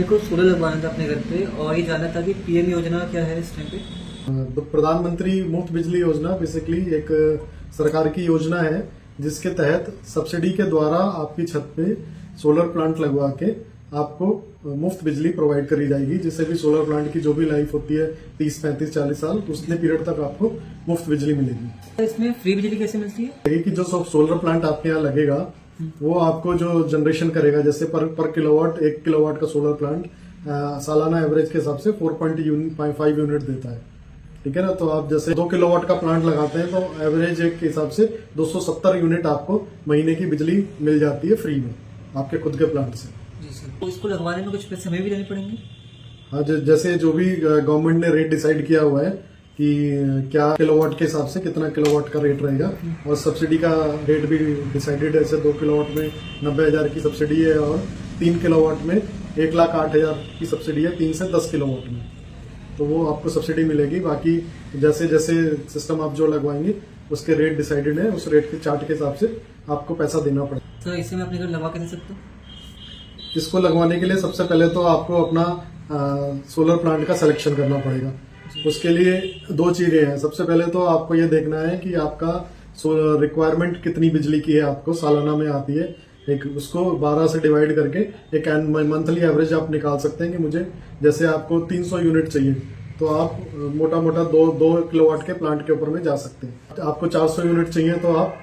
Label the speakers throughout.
Speaker 1: मेरे को सोलर लगवाना था अपने घर पे और ये जानना था कि पीएम योजना क्या है इस टाइम पे।
Speaker 2: तो प्रधानमंत्री मुफ्त बिजली योजना बेसिकली एक सरकार की योजना है जिसके तहत सब्सिडी के द्वारा आपकी छत पे सोलर प्लांट लगवा के आपको मुफ्त बिजली प्रोवाइड करी जाएगी। जिससे भी सोलर प्लांट की जो भी लाइफ होती है 30, 35, 40 साल तो उतने पीरियड तक आपको मुफ्त बिजली मिलेगी।
Speaker 1: इसमें फ्री बिजली कैसे मिलती है?
Speaker 2: कि जो सोलर प्लांट आपके यहाँ लगेगा वो आपको जो जनरेशन करेगा, जैसे पर किलोवाट 1 किलोवाट का सोलर प्लांट सालाना एवरेज के हिसाब से 4.5 यूनिट देता है। ठीक है ना। तो आप जैसे 2 किलोवाट का प्लांट लगाते हैं तो एवरेज एक के हिसाब से 270 यूनिट आपको महीने की बिजली मिल जाती है फ्री में आपके खुद के प्लांट से।
Speaker 1: जी सर। तो इसको लगवाने में कुछ पैसे हमें भी देने पड़ेंगे?
Speaker 2: हाँ, जैसे जो भी गवर्नमेंट ने रेट डिसाइड किया हुआ है कि क्या किलोवाट के हिसाब से कितना किलोवाट का रेट रहेगा और सब्सिडी का रेट भी डिसाइडेड है। जैसे 2 किलोवाट में 90,000 की सब्सिडी है और 3 किलोवाट में 1,08,000 की सब्सिडी है 3 से 10 किलोवाट में। तो वो आपको सब्सिडी मिलेगी। बाकी जैसे जैसे सिस्टम आप जो लगवाएंगे उसके रेट डिसाइडेड है, उस रेट के चार्ट के हिसाब से आपको पैसा देना पड़ेगा।
Speaker 1: सर इसे मैं अपने घर लगवा के दे सकता हूँ?
Speaker 2: इसको लगवाने के लिए सबसे पहले तो आपको अपना सोलर प्लांट का सिलेक्शन करना पड़ेगा। उसके लिए 2 चीजें हैं। सबसे पहले तो आपको ये देखना है कि आपका रिक्वायरमेंट कितनी बिजली की है, आपको सालाना में आती है। एक उसको 12 से डिवाइड करके एक मंथली एवरेज आप निकाल सकते हैं कि मुझे जैसे आपको 300 यूनिट चाहिए तो आप मोटा मोटा 2 किलोवाट के प्लांट के ऊपर में जा सकते हैं। आपको 400 यूनिट चाहिए तो आप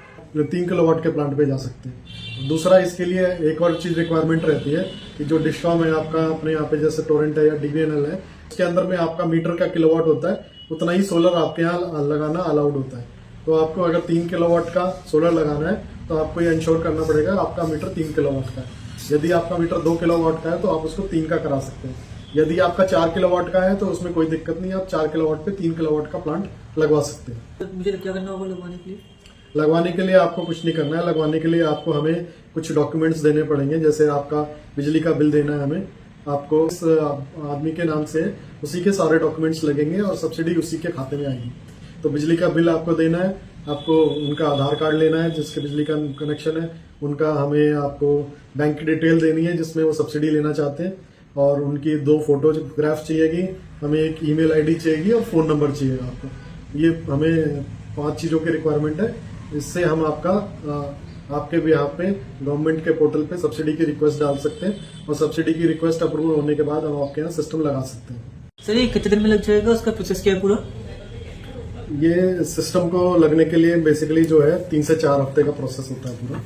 Speaker 2: 3 किलोवाट के प्लांट पे जा सकते हैं। दूसरा इसके लिए एक और चीज रिक्वायरमेंट रहती है कि जो डिस्कॉम है आपका अपने यहाँ पे जैसे टोरेंट है या डीवीएनएल है, उसके अंदर में आपका मीटर का किलोवाट होता है, उतना ही सोलर आपके यहाँ लगाना अलाउड होता है। तो आपको अगर 3 किलोवाट का सोलर लगाना है तो आपको ये इंश्योर करना पड़ेगा आपका मीटर 3 किलोवाट का है। यदि आपका मीटर 2 किलोवाट का है तो आप उसको 3 का करा सकते हैं। यदि आपका 4 किलोवाट का है तो उसमें कोई दिक्कत नहीं है, आप 4 किलोवाट पे 3 किलोवाट का प्लांट लगवा सकते हैं।
Speaker 1: तो मुझे क्या करना होगा लगवाने के लिए?
Speaker 2: लगवाने के लिए आपको कुछ नहीं करना है। लगवाने के लिए आपको हमें कुछ डॉक्यूमेंट्स देने पड़ेंगे। जैसे आपका बिजली का बिल देना है हमें, आपको उस आदमी के नाम से उसी के सारे डॉक्यूमेंट्स लगेंगे और सब्सिडी उसी के खाते में आएगी। तो बिजली का बिल आपको देना है, आपको उनका आधार कार्ड लेना है जिसके बिजली का कनेक्शन है, उनका हमें आपको बैंक की डिटेल देनी है जिसमें वो सब्सिडी लेना चाहते हैं, और उनकी 2 फोटोग्राफ चाहिएगी, हमें एक ईमेल आईडी चाहिएगी और फोन नंबर चाहिएगा आपको। ये हमें 5 चीजों की रिक्वायरमेंट है। इससे हम आपके भी यहाँ पे गवर्नमेंट के पोर्टल पे सब्सिडी की रिक्वेस्ट डाल सकते हैं और सब्सिडी की रिक्वेस्ट अप्रूव होने के बाद हम आपके यहाँ सिस्टम लगा सकते हैं।
Speaker 1: सर ये कितने दिन में लग जाएगा? उसका प्रोसेस क्या है पूरा?
Speaker 2: ये सिस्टम को लगने के लिए बेसिकली जो है 3 से 4 हफ्ते का प्रोसेस होता है पूरा।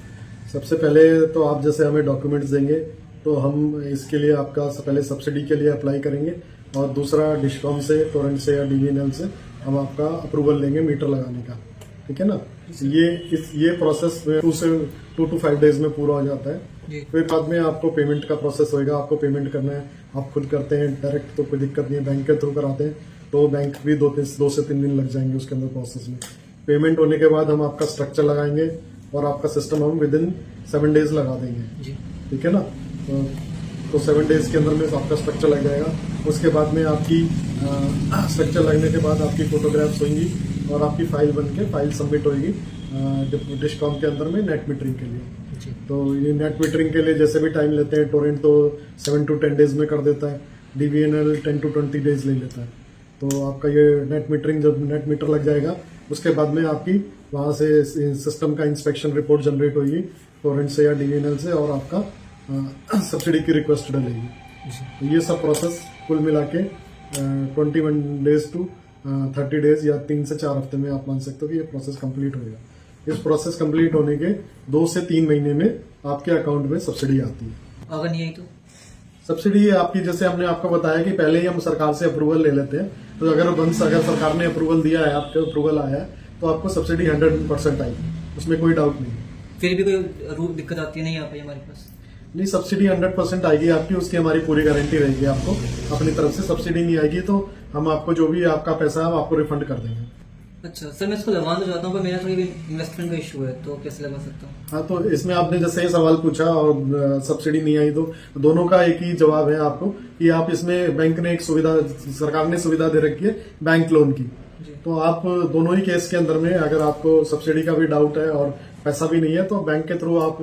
Speaker 2: सबसे पहले तो आप जैसे हमें डॉक्यूमेंट्स देंगे तो हम इसके लिए आपका पहले सब्सिडी के लिए अप्लाई करेंगे और दूसरा डिस्कॉम से, टोरेंट से या डीवीएनएल से हम आपका अप्रूवल लेंगे मीटर लगाने का। ठीक है ना। ये प्रोसेस 2 to 5 डेज में पूरा हो जाता है। फिर बाद में आपको पेमेंट का प्रोसेस होएगा। आपको पेमेंट करना है, आप खुद करते हैं डायरेक्ट तो कोई दिक्कत नहीं है, बैंक के थ्रू कराते हैं तो बैंक भी 2 से 3 दिन लग जाएंगे उसके अंदर प्रोसेस में। पेमेंट होने के बाद हम आपका स्ट्रक्चर लगाएंगे और आपका सिस्टम हम विदिन 7 डेज लगा देंगे। ठीक है ना। तो 7 डेज के अंदर में आपका स्ट्रक्चर लग जाएगा। उसके बाद में आपकी स्ट्रक्चर लगने के बाद आपकी फोटोग्राफ्स होंगी और आपकी फाइल बन के फाइल सबमिट होगी डिस्कॉम के अंदर में नेट मीटरिंग के लिए। तो ये नेट मीटरिंग के लिए जैसे भी टाइम लेते हैं, टोरेंट तो 7 to 10 डेज में कर देता है, डीवीएनएल 10 to 20 डेज ले लेता है। तो आपका ये नेट मीटरिंग जब नेट मीटर लग जाएगा उसके बाद में आपकी वहां से सिस्टम का इंस्पेक्शन रिपोर्ट जनरेट होगी टोरेंट से या डीवीएनएल से और आपका सब्सिडी की रिक्वेस्ट डलेगी। तो ये सब प्रोसेस कुल मिला के 21 डेज to 30 डेज या 3 से 4 हफ्ते में आप मान सकते हो कि ये प्रोसेस कंप्लीट होगा। इस प्रोसेस कंप्लीट होने के 2 से 3 महीने में आपके अकाउंट में सब्सिडी आती है।
Speaker 1: अगर नहीं आई तो?
Speaker 2: सब्सिडी आपकी जैसे हमने आपको बताया कि पहले ही हम सरकार से अप्रूवल ले लेते हैं। तो अगर सरकार ने अप्रूवल दिया है, आपके अप्रूवल आया है तो आपको सब्सिडी 100% आएगी, उसमें कोई डाउट नहीं।
Speaker 1: फिर भी कोई दिक्कत आती है नहीं आ पाई हमारे पास?
Speaker 2: नहीं, सब्सिडी 100% आएगी आपकी, उसकी हमारी पूरी गारंटी रहेगी। आपको अपनी तरफ से सब्सिडी नहीं आएगी तो हम आपको जो भी आपका पैसा है आपको रिफंड कर देंगे।
Speaker 1: अच्छा सर, मैं इसको लगवाना चाहता हूँ पर मेरा थोड़ी इन्वेस्टमेंट का इशू है, तो कैसे लगा सकता हूँ?
Speaker 2: हाँ, तो इसमें आपने जैसे ये सवाल पूछा और सब्सिडी नहीं आई तो दोनों का एक ही जवाब है आपको कि आप इसमें बैंक ने एक सुविधा, सरकार ने सुविधा दे रखी है बैंक लोन की। तो आप दोनों ही केस के अंदर में अगर आपको सब्सिडी का भी डाउट है और पैसा भी नहीं है तो बैंक के थ्रू आप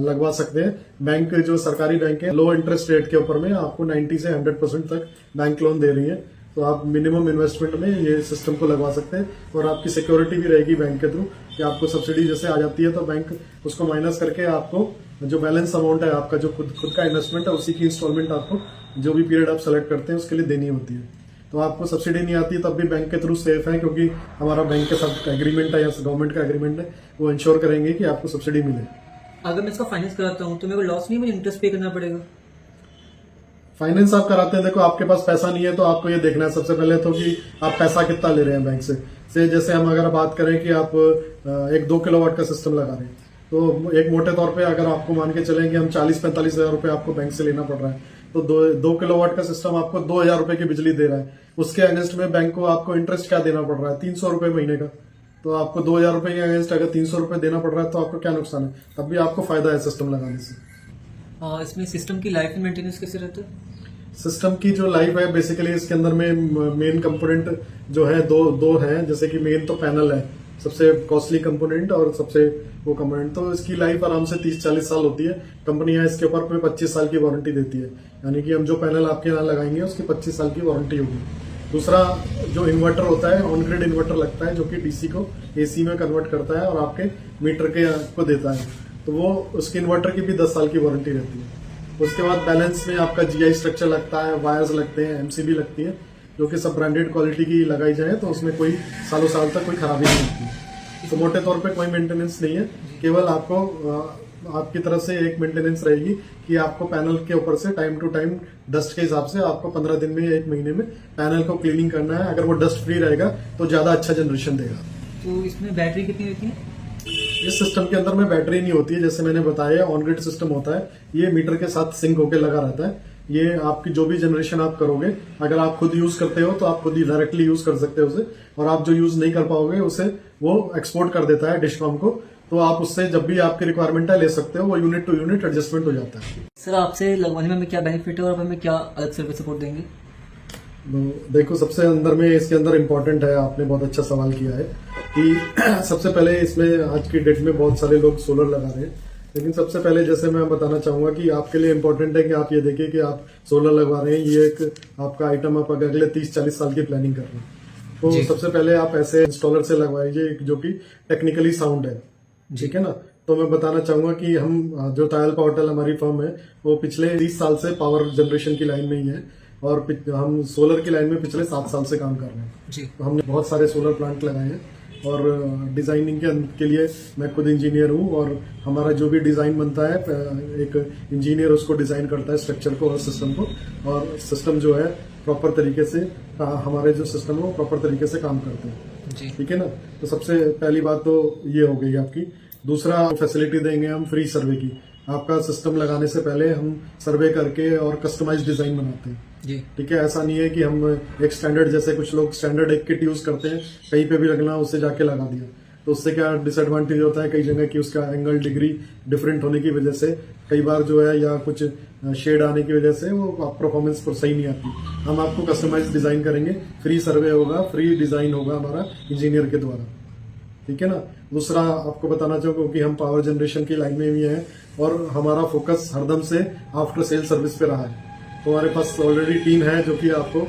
Speaker 2: लगवा सकते हैं। बैंक जो सरकारी बैंक है लो इंटरेस्ट रेट के ऊपर में आपको 90 से 100% तक बैंक लोन दे रही है, तो आप मिनिमम इन्वेस्टमेंट में ये सिस्टम को लगवा सकते हैं और आपकी सिक्योरिटी भी रहेगी बैंक के थ्रू कि आपको सब्सिडी जैसे आ जाती है तो बैंक उसको माइनस करके आपको जो बैलेंस अमाउंट है आपका जो खुद का इन्वेस्टमेंट है उसी की इंस्टॉलमेंट आपको जो भी पीरियड आप सेलेक्ट करते हैं उसके लिए देनी होती है। तो आपको सब्सिडी नहीं आती तब भी बैंक के थ्रू सेफ है, क्योंकि हमारा बैंक के साथ एग्रीमेंट है या गवर्नमेंट का एग्रीमेंट है, वो इंश्योर करेंगे कि आपको सब्सिडी मिले।
Speaker 1: अगर मैं इसका फाइनेंस कराता हूँ तो मेरे को लॉस नहीं, मुझे इंटरेस्ट पे करना पड़ेगा? फाइनेंस
Speaker 2: आप कराते हैं, देखो आपके पास पैसा नहीं है तो आपको ये देखना है सबसे पहले तो कि आप पैसा कितना ले रहे हैं बैंक से जैसे हम अगर बात करें कि आप एक 2 किलोवाट का सिस्टम लगा रहे हैं तो एक मोटे तौर पे अगर आपको मान के चलें कि हम 40-45 हजार रुपए आपको बैंक से लेना पड़ रहा है तो 2 किलोवाट का सिस्टम आपको 2,000 रुपए की बिजली दे रहा है, उसके अगेंस्ट में बैंक को आपको इंटरेस्ट क्या देना पड़ रहा है 300 रुपए महीने का। तो आपको 2,000 रुपए के अगेंस्ट अगर 300 रुपए देना पड़ रहा है तो आपको क्या नुकसान है, तब भी आपको फायदा है सिस्टम लगाने से।
Speaker 1: इसमें सिस्टम की लाइफ मेंटेनेंस कैसे रहता है?
Speaker 2: सिस्टम की जो लाइफ है बेसिकली इसके अंदर में मेन कंपोनेंट जो है दो है, जैसे कि मेन तो पैनल है सबसे कॉस्टली कंपोनेंट और सबसे वो कंपोनेंट, तो इसकी लाइफ आराम से 30-40 साल होती है। कंपनियां इसके ऊपर पे 25 साल की वारंटी देती है, यानी कि हम जो पैनल आपके यहाँ लगाएंगे उसकी 25 साल की वारंटी होगी। दूसरा जो इन्वर्टर होता है ऑन ग्रिड इन्वर्टर लगता है जो कि डीसी को एसी में कन्वर्ट करता है और आपके मीटर के को देता है, तो वो उसके इन्वर्टर की भी 10 साल की वारंटी रहती है। उसके बाद बैलेंस में आपका जीआई स्ट्रक्चर लगता है, वायर्स लगते हैं, एमसीबी लगती है, जो कि सब ब्रांडेड क्वालिटी की लगाई जाए तो उसमें कोई सालों साल तक कोई खराबी नहीं होती। तो मोटे तौर पे कोई मेंटेनेंस नहीं है, केवल आपको आपकी तरफ से एक मेंटेनेंस रहेगी कि आपको पैनल के ऊपर से टाइम टू टाइम डस्ट के हिसाब से आपको 15 दिन में या 1 महीने में पैनल को क्लीनिंग करना है। अगर वो डस्ट फ्री रहेगा तो ज्यादा अच्छा जनरेशन देगा।
Speaker 1: तो इसमें बैटरी कितनी रहती है?
Speaker 2: इस सिस्टम के अंदर में बैटरी नहीं होती है, जैसे मैंने बताया ऑन ग्रिड सिस्टम होता है, ये मीटर के साथ सिंक होकर लगा रहता है। ये आपकी जो भी जनरेशन आप करोगे अगर आप खुद यूज करते हो तो आप खुद ही डायरेक्टली यूज कर सकते हो उसे, और आप जो यूज नहीं कर पाओगे उसे वो एक्सपोर्ट कर देता है डिस्कॉम को, तो आप उससे जब भी आपकी रिक्वायरमेंट है ले सकते हो, वो यूनिट टू यूनिट एडजस्टमेंट हो जाता है।
Speaker 1: सर आपसे लगवाने में हमें क्या बेनिफिट है और आप हमें क्या अलग सर्विस सपोर्ट देंगे?
Speaker 2: तो देखो सबसे अंदर में इसके अंदर इम्पोर्टेंट है, आपने बहुत अच्छा सवाल किया है कि सबसे पहले इसमें आज की डेट में बहुत सारे लोग सोलर लगा रहे हैं, लेकिन सबसे पहले जैसे मैं बताना चाहूंगा कि आपके लिए इम्पोर्टेंट है कि आप ये देखिए कि आप सोलर लगवा रहे हैं, ये एक आपका आइटम आप अगले 30-40 साल की प्लानिंग कर रहे हैं, तो सबसे पहले आप ऐसे इंस्टॉलर से लगवाइए जो कि टेक्निकली साउंड है, ठीक है ना। तो मैं बताना चाहूंगा कि हम जो टायल पावरटेल हमारी फर्म है वो पिछले 30 साल से पावर जनरेशन की लाइन में ही है और हम सोलर की लाइन में पिछले 7 साल से काम कर रहे हैं जी। तो हमने बहुत सारे सोलर प्लांट लगाए हैं और डिजाइनिंग के लिए मैं खुद इंजीनियर हूँ, और हमारा जो भी डिजाइन बनता है एक इंजीनियर उसको डिजाइन करता है स्ट्रक्चर को और सिस्टम को, और सिस्टम जो है प्रॉपर तरीके से हमारे जो सिस्टम है वो प्रॉपर तरीके से काम करते हैं, ठीक है ना। तो सबसे पहली बात तो ये हो गई आपकी। दूसरा फैसिलिटी देंगे हम फ्री सर्वे की। आपका सिस्टम लगाने से पहले हम सर्वे करके और कस्टमाइज डिजाइन बनाते हैं जी, ठीक है। ऐसा नहीं है कि हम एक स्टैंडर्ड, जैसे कुछ लोग स्टैंडर्ड एक किट यूज करते हैं, कहीं पे भी लगना उससे जाके लगा दिया, तो उससे क्या डिसएडवांटेज होता है कई जगह की उसका एंगल डिग्री डिफरेंट होने की वजह से कई बार जो है या कुछ शेड आने की वजह से वो परफॉर्मेंस पर सही नहीं आती। हम आपको कस्टमाइज डिजाइन करेंगे, फ्री सर्वे होगा, फ्री डिजाइन होगा हमारा इंजीनियर के द्वारा, ठीक है ना। दूसरा आपको बताना चाहूंगा कि हम पावर जनरेशन की लाइन में भी हैं और हमारा फोकस हरदम से आफ्टर सेल सर्विस पे रहा है। तो हमारे पास ऑलरेडी टीम है जो कि आपको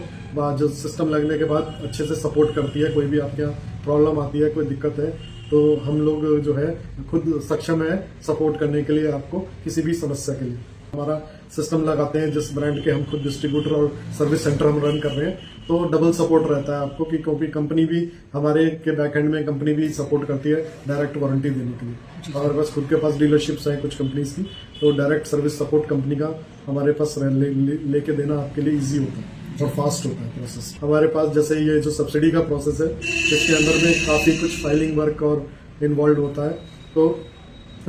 Speaker 2: जो सिस्टम लगने के बाद अच्छे से सपोर्ट करती है। कोई भी आपके यहाँ प्रॉब्लम आती है, कोई दिक्कत है, तो हम लोग जो है खुद सक्षम है सपोर्ट करने के लिए आपको किसी भी समस्या के लिए। हमारा सिस्टम लगाते हैं जिस ब्रांड के हम खुद डिस्ट्रीब्यूटर और सर्विस सेंटर हम रन कर रहे हैं, तो डबल सपोर्ट रहता है आपको, क्योंकि कंपनी भी हमारे के बैकएंड में कंपनी भी सपोर्ट करती है डायरेक्ट वारंटी देने के लिए। हमारे पास खुद के पास डीलरशिप्स हैं कुछ कंपनीज की, तो डायरेक्ट सर्विस सपोर्ट कंपनी का हमारे पास लेके देना आपके लिए ईजी होता है और फास्ट होता है प्रोसेस। हमारे पास जैसे ये जो सब्सिडी का प्रोसेस है इसके अंदर में काफी कुछ फाइलिंग वर्क और इन्वॉल्व होता है, तो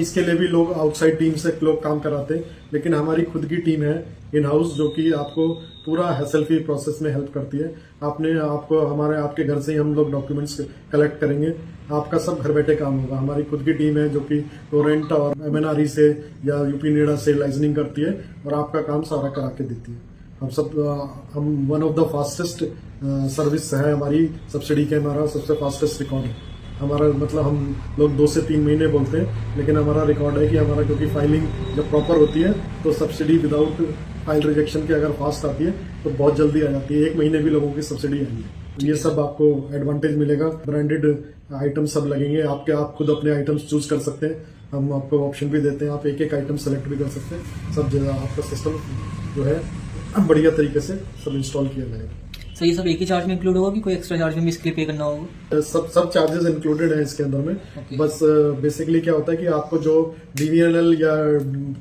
Speaker 2: इसके लिए भी लोग आउटसाइड टीम से लोग काम कराते हैं, लेकिन हमारी खुद की टीम है इन हाउस जो कि आपको पूरा हैसल फ्री प्रोसेस में हेल्प करती है। आपको आपके घर से ही हम लोग डॉक्यूमेंट्स कलेक्ट करेंगे, आपका सब घर बैठे काम होगा। हमारी खुद की टीम है जो कि टोरेंट और MNRE से या यूपी नेडा से लाइजनिंग करती है और आपका काम सारा करा के देती है। हम one of the fastest service है हमारी, सब्सिडी के हमारा सबसे फास्टेस्ट रिकॉर्ड है। हमारा मतलब हम लोग 2 से 3 महीने बोलते हैं, लेकिन हमारा रिकॉर्ड है कि हमारा क्योंकि फाइलिंग जब प्रॉपर होती है तो सब्सिडी विदाउट फाइल रिजेक्शन के अगर फास्ट आती है तो बहुत जल्दी आ जाती है। 1 महीने भी लोगों की सब्सिडी आई है। ये सब आपको एडवांटेज मिलेगा। ब्रांडेड आइटम सब लगेंगे आपके, आप खुद अपने आइटम्स चूज कर सकते हैं। हम आपको ऑप्शन भी देते हैं, आप एक एक आइटम सेलेक्ट भी कर सकते हैं। सब जगह आपका सिस्टम जो है बढ़िया तरीके से सब इंस्टॉल किया जाएगा।
Speaker 1: सर ये सब एक ही चार्ज में इंक्लूड होगा कि कोई एक्स्ट्रा चार्ज में भी इसके लिए पे करना होगा?
Speaker 2: सब चार्जेस इंक्लूडेड हैं इसके अंदर में।
Speaker 1: Okay.
Speaker 2: बस बेसिकली क्या होता है कि आपको जो DVNL या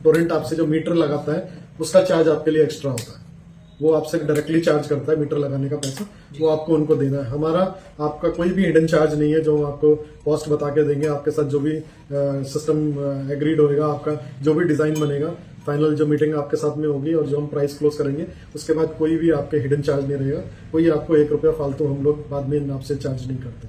Speaker 2: टोरेंट आपसे जो मीटर लगाता है उसका चार्ज आपके लिए एक्स्ट्रा होता है। वो आपसे डायरेक्टली चार्ज करता है मीटर लगाने का पैसा, वो आपको उनको देना है। हमारा आपका कोई भी हिडन चार्ज नहीं है, जो हम आपको कॉस्ट बता के देंगे। आपके साथ जो भी सिस्टम एग्रीड होएगा, आपका जो भी डिजाइन बनेगा, फाइनल जो मीटिंग आपके साथ में होगी और जो हम प्राइस क्लोज करेंगे, उसके बाद कोई भी आपके हिडन चार्ज नहीं रहेगा। कोई आपको 1 रुपया फालतू हम लोग बाद में आपसे चार्ज नहीं करते।